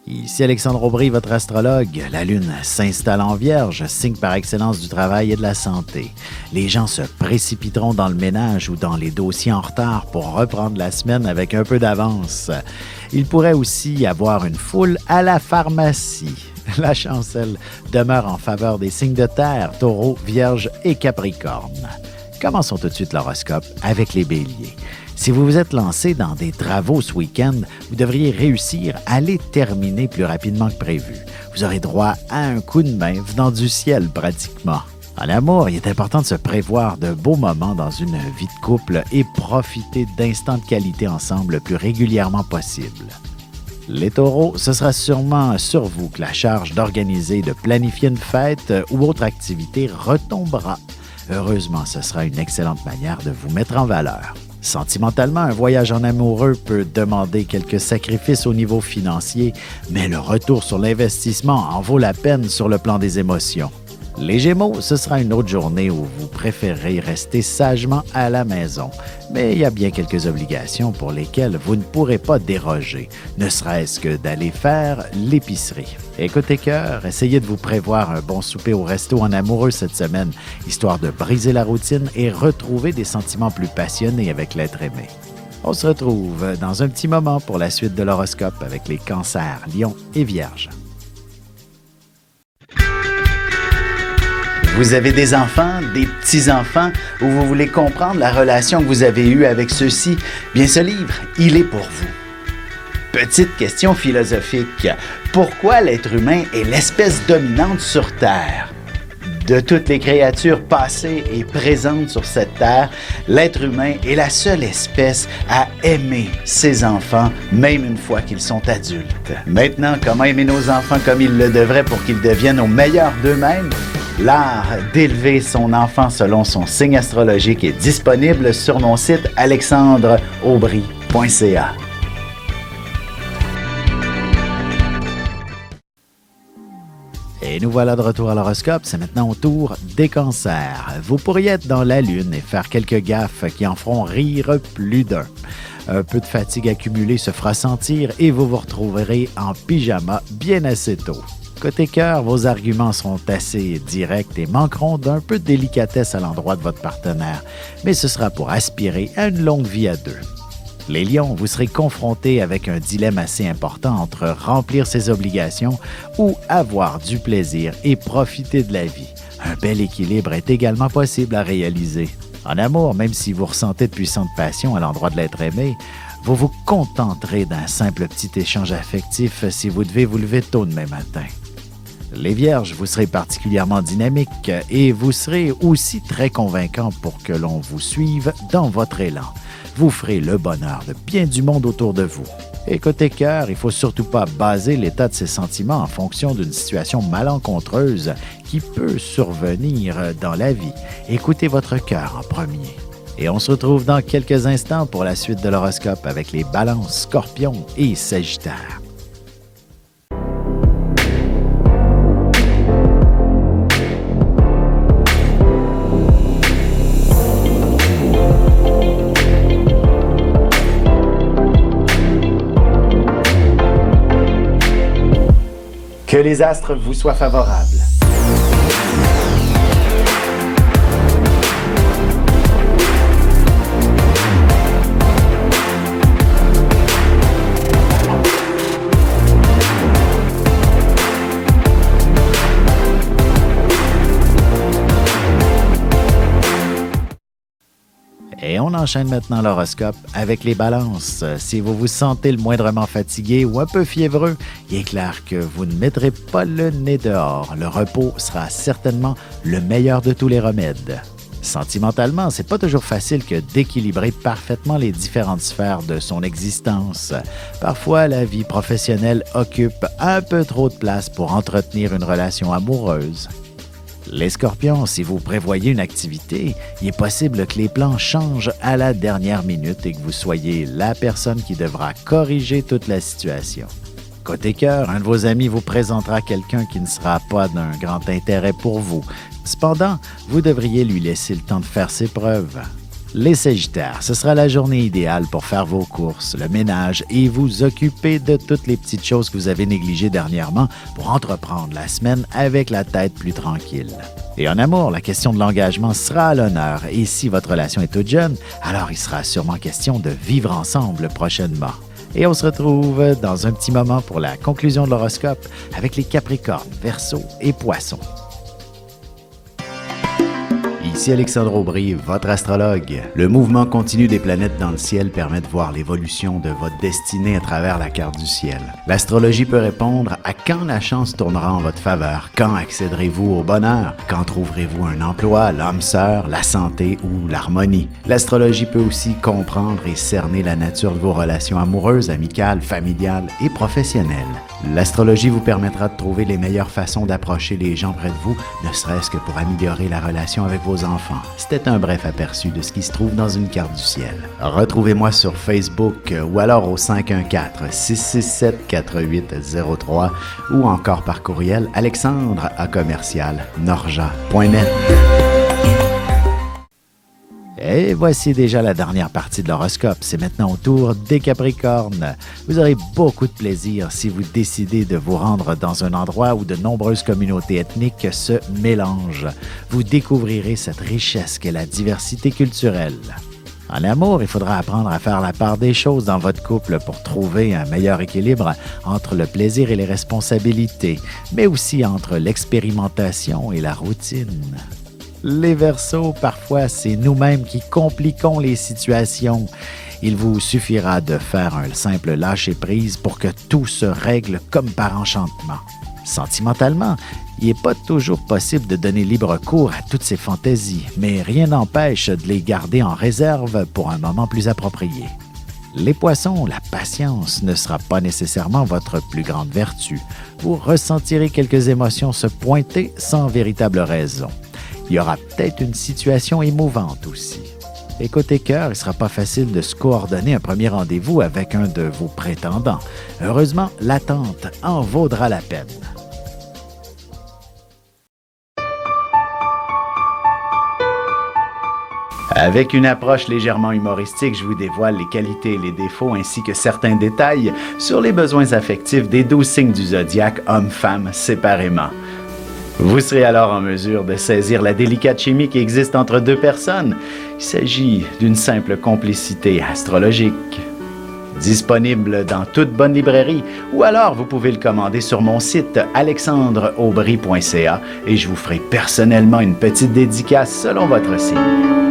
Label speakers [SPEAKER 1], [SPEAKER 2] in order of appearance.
[SPEAKER 1] Ici Alexandre Aubry, votre astrologue. La Lune s'installe en Vierge, signe par excellence du travail et de la santé. Les gens se précipiteront dans le ménage ou dans les dossiers en retard pour reprendre la semaine avec un peu d'avance. Il pourrait aussi y avoir une foule à la pharmacie. La chancelle demeure en faveur des signes de terre, Taureau, Vierge et Capricorne. Commençons tout de suite l'horoscope avec les Béliers. Si vous vous êtes lancé dans des travaux ce week-end, vous devriez réussir à les terminer plus rapidement que prévu. Vous aurez droit à un coup de main venant du ciel pratiquement. En amour, il est important de se prévoir de beaux moments dans une vie de couple et profiter d'instants de qualité ensemble le plus régulièrement possible. Les taureaux, ce sera sûrement sur vous que la charge d'organiser, de planifier une fête ou autre activité retombera. Heureusement, ce sera une excellente manière de vous mettre en valeur. Sentimentalement, un voyage en amoureux peut demander quelques sacrifices au niveau financier, mais le retour sur l'investissement en vaut la peine sur le plan des émotions. Les Gémeaux, ce sera une autre journée où vous préférerez rester sagement à la maison, mais il y a bien quelques obligations pour lesquelles vous ne pourrez pas déroger, ne serait-ce que d'aller faire l'épicerie. Et côté cœur, essayez de vous prévoir un bon souper au resto en amoureux cette semaine, histoire de briser la routine et retrouver des sentiments plus passionnés avec l'être aimé. On se retrouve dans un petit moment pour la suite de l'horoscope avec les Cancers, Lions et Vierges. Vous avez des enfants, des petits-enfants, ou vous voulez comprendre la relation que vous avez eue avec ceux-ci? Bien, ce livre, il est pour vous. Petite question philosophique. Pourquoi l'être humain est l'espèce dominante sur Terre? De toutes les créatures passées et présentes sur cette terre, l'être humain est la seule espèce à aimer ses enfants, même une fois qu'ils sont adultes. Maintenant, comment aimer nos enfants comme ils le devraient pour qu'ils deviennent au meilleur d'eux-mêmes? L'art d'élever son enfant selon son signe astrologique est disponible sur mon site alexandreaubry.ca. Et nous voilà de retour à l'horoscope, c'est maintenant au tour des Cancers. Vous pourriez être dans la lune et faire quelques gaffes qui en feront rire plus d'un. Un peu de fatigue accumulée se fera sentir et vous vous retrouverez en pyjama bien assez tôt. Côté cœur, vos arguments seront assez directs et manqueront d'un peu de délicatesse à l'endroit de votre partenaire, mais ce sera pour aspirer à une longue vie à deux. Les Lions, vous serez confrontés avec un dilemme assez important entre remplir ses obligations ou avoir du plaisir et profiter de la vie. Un bel équilibre est également possible à réaliser. En amour, même si vous ressentez de puissantes passions à l'endroit de l'être aimé, vous vous contenterez d'un simple petit échange affectif si vous devez vous lever tôt demain matin. Les Vierges, vous serez particulièrement dynamiques et vous serez aussi très convaincants pour que l'on vous suive dans votre élan. Vous ferez le bonheur de bien du monde autour de vous. Et côté cœur, il ne faut surtout pas baser l'état de ses sentiments en fonction d'une situation malencontreuse qui peut survenir dans la vie. Écoutez votre cœur en premier. Et on se retrouve dans quelques instants pour la suite de l'horoscope avec les Balances, Scorpions et Sagittaires. Que les astres vous soient favorables. Et on enchaîne maintenant l'horoscope avec les Balances. Si vous vous sentez le moindrement fatigué ou un peu fiévreux, il est clair que vous ne mettrez pas le nez dehors. Le repos sera certainement le meilleur de tous les remèdes. Sentimentalement, c'est pas toujours facile que d'équilibrer parfaitement les différentes sphères de son existence. Parfois, la vie professionnelle occupe un peu trop de place pour entretenir une relation amoureuse. Les Scorpions, si vous prévoyez une activité, il est possible que les plans changent à la dernière minute et que vous soyez la personne qui devra corriger toute la situation. Côté cœur, un de vos amis vous présentera quelqu'un qui ne sera pas d'un grand intérêt pour vous. Cependant, vous devriez lui laisser le temps de faire ses preuves. Les Sagittaires, ce sera la journée idéale pour faire vos courses, le ménage et vous occuper de toutes les petites choses que vous avez négligées dernièrement pour entreprendre la semaine avec la tête plus tranquille. Et en amour, la question de l'engagement sera à l'honneur et si votre relation est toute jeune, alors il sera sûrement question de vivre ensemble prochainement. Et on se retrouve dans un petit moment pour la conclusion de l'horoscope avec les Capricornes, Verseaux et Poissons. Ici Alexandre Aubry, votre astrologue. Le mouvement continu des planètes dans le ciel permet de voir l'évolution de votre destinée à travers la carte du ciel. L'astrologie peut répondre à quand la chance tournera en votre faveur, quand accéderez-vous au bonheur, quand trouverez-vous un emploi, l'âme sœur, la santé ou l'harmonie. L'astrologie peut aussi comprendre et cerner la nature de vos relations amoureuses, amicales, familiales et professionnelles. L'astrologie vous permettra de trouver les meilleures façons d'approcher les gens près de vous, ne serait-ce que pour améliorer la relation avec vos enfants. C'était un bref aperçu de ce qui se trouve dans une carte du ciel. Retrouvez-moi sur Facebook ou alors au 514-667-4803 ou encore par courriel alexandre@norja.net. Et voici déjà la dernière partie de l'horoscope. C'est maintenant au tour des Capricornes. Vous aurez beaucoup de plaisir si vous décidez de vous rendre dans un endroit où de nombreuses communautés ethniques se mélangent. Vous découvrirez cette richesse qu'est la diversité culturelle. En amour, il faudra apprendre à faire la part des choses dans votre couple pour trouver un meilleur équilibre entre le plaisir et les responsabilités, mais aussi entre l'expérimentation et la routine. Les Verseaux, parfois, c'est nous-mêmes qui compliquons les situations. Il vous suffira de faire un simple lâcher-prise pour que tout se règle comme par enchantement. Sentimentalement, il n'est pas toujours possible de donner libre cours à toutes ces fantaisies, mais rien n'empêche de les garder en réserve pour un moment plus approprié. Les Poissons, la patience ne sera pas nécessairement votre plus grande vertu. Vous ressentirez quelques émotions se pointer sans véritable raison. Il y aura peut-être une situation émouvante aussi. Et côté cœur, il ne sera pas facile de se coordonner un premier rendez-vous avec un de vos prétendants. Heureusement, l'attente en vaudra la peine. Avec une approche légèrement humoristique, je vous dévoile les qualités et les défauts ainsi que certains détails sur les besoins affectifs des 12 signes du zodiaque, hommes-femmes séparément. Vous serez alors en mesure de saisir la délicate chimie qui existe entre deux personnes. Il s'agit d'une simple complicité astrologique. Disponible dans toute bonne librairie ou alors vous pouvez le commander sur mon site alexandreaubry.ca et je vous ferai personnellement une petite dédicace selon votre signe.